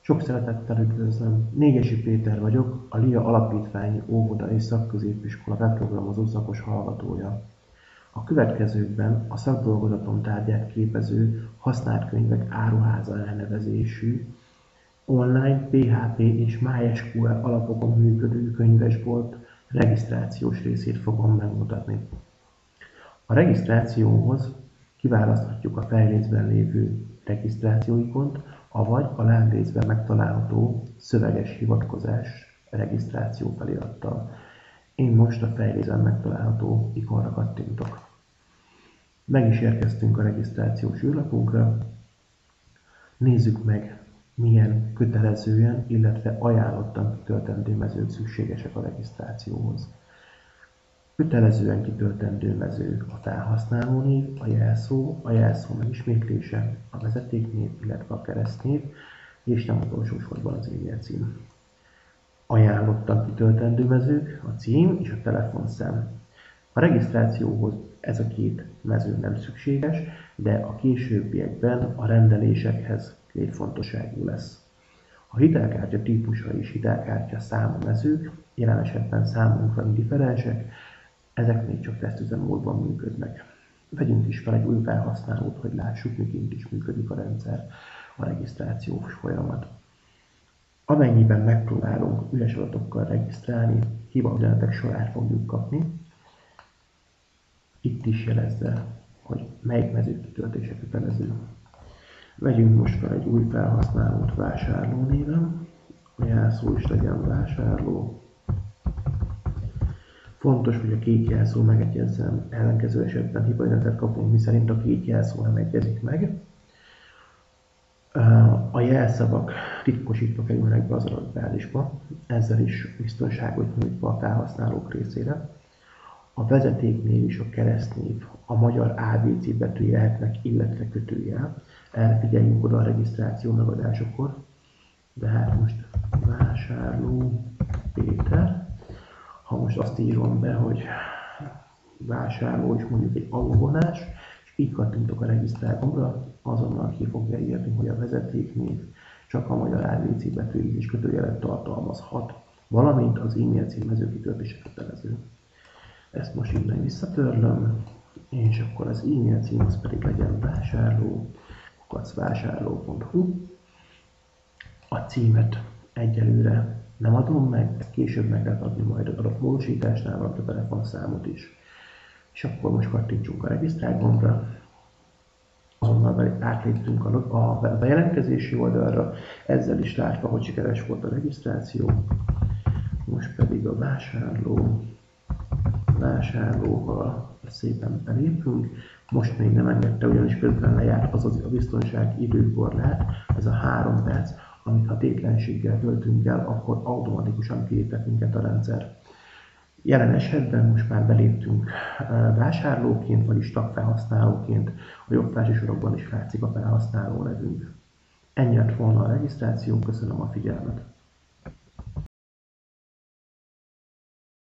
Sok szeretettel üdvözlöm. Négyesi Péter vagyok, a LIA Alapítványi Óvoda és Szakközépiskola webprogramozó szakos hallgatója. A következőkben a szakdolgozatom tárgyát képező használt könyvek áruháza elnevezésű, online PHP és MySQL alapokon működő könyvesbolt regisztrációs részét fogom megmutatni. A regisztrációhoz kiválaszthatjuk a fejlécben lévő regisztrációikont, avagy a lábrészben megtalálható szöveges hivatkozás regisztráció felirattal. Én most a fejlécben megtalálható ikonra kattintok. Meg is érkeztünk a regisztrációs űrlapunkra. Nézzük meg, milyen kötelezően, illetve ajánlottan kitöltendő mezők szükségesek a regisztrációhoz. Kötelezően kitöltendő mezők a felhasználónév, a jelszó megismétlése, a vezetéknév, illetve a keresztnév, és nem utolsó sorban az e-mail cím. Ajánlottan kitöltendő mezők a cím és a telefonszám. A regisztrációhoz ez a két mező nem szükséges, de a későbbiekben a rendelésekhez létfontosságú lesz. A hitelkártya típusa és hitelkártya száma mezők jelen esetben számunkra indiferensek, ezek még csak tesztüzemmódban működnek. Vegyünk is fel egy új felhasználót, hogy lássuk, miként is működik a rendszer, a regisztrációs folyamat. Amennyiben megpróbálunk üres adatokkal regisztrálni, hibaüzenetek sorát fogjuk kapni. Itt is jelezze, hogy melyik mező kitöltése kötelező. Vegyünk most fel egy új felhasználót vásárlónéven, a jelszó is legyen vásárló. Fontos, hogy a két jelszó megegyezzen, ellenkező esetben hibaüzenetet kapunk, miszerint a két jelszó nem egyezik meg. A jelszavak titkosítva kerülnek be az adatbázisba, ezzel is biztonságot nyújtva a felhasználók részére. A vezetéknév és a keresztnév a magyar ABC betűi lehetnek, illetve kötőjel. Erre figyeljünk oda a regisztráció megadásakor. De hát most vásárló Péter. Ha most azt írom be, hogy vásárló és mondjuk egy alulvonás, és így kattintok a regisztrál gombra, azonnal ki fogja írni, hogy a vezetéknév csak a magyar ABC betűi és kötőjelet tartalmazhat, valamint az e-mail címező kitöltése kötelező. Ezt most innen visszatörlöm, és akkor az e-mail cím az pedig legyen vásárló.hu. A címet egyelőre nem adom meg, ezt később meg lehet adni majd az adott módosításnál, valamint a telefonszámot is. És akkor most kattintsunk a regisztrál gombra. Azonnal átléptünk a bejelentkezési oldalra, ezzel is látva, hogy sikeres volt a regisztráció. Most pedig a vásárlóval szépen belépünk. Most még nem engedte, ugyanis közben lejárt az a biztonsági időkorlát, ez a 3 perc, amit ha tétlenséggel töltünk el, akkor automatikusan kiléptet minket a rendszer. Jelen esetben most már beléptünk vásárlóként, vagyis tagfelhasználóként, a jobb felső sorokban is látszik a felhasználó nevünk. Ennyi lett volna a regisztráció, köszönöm a figyelmet!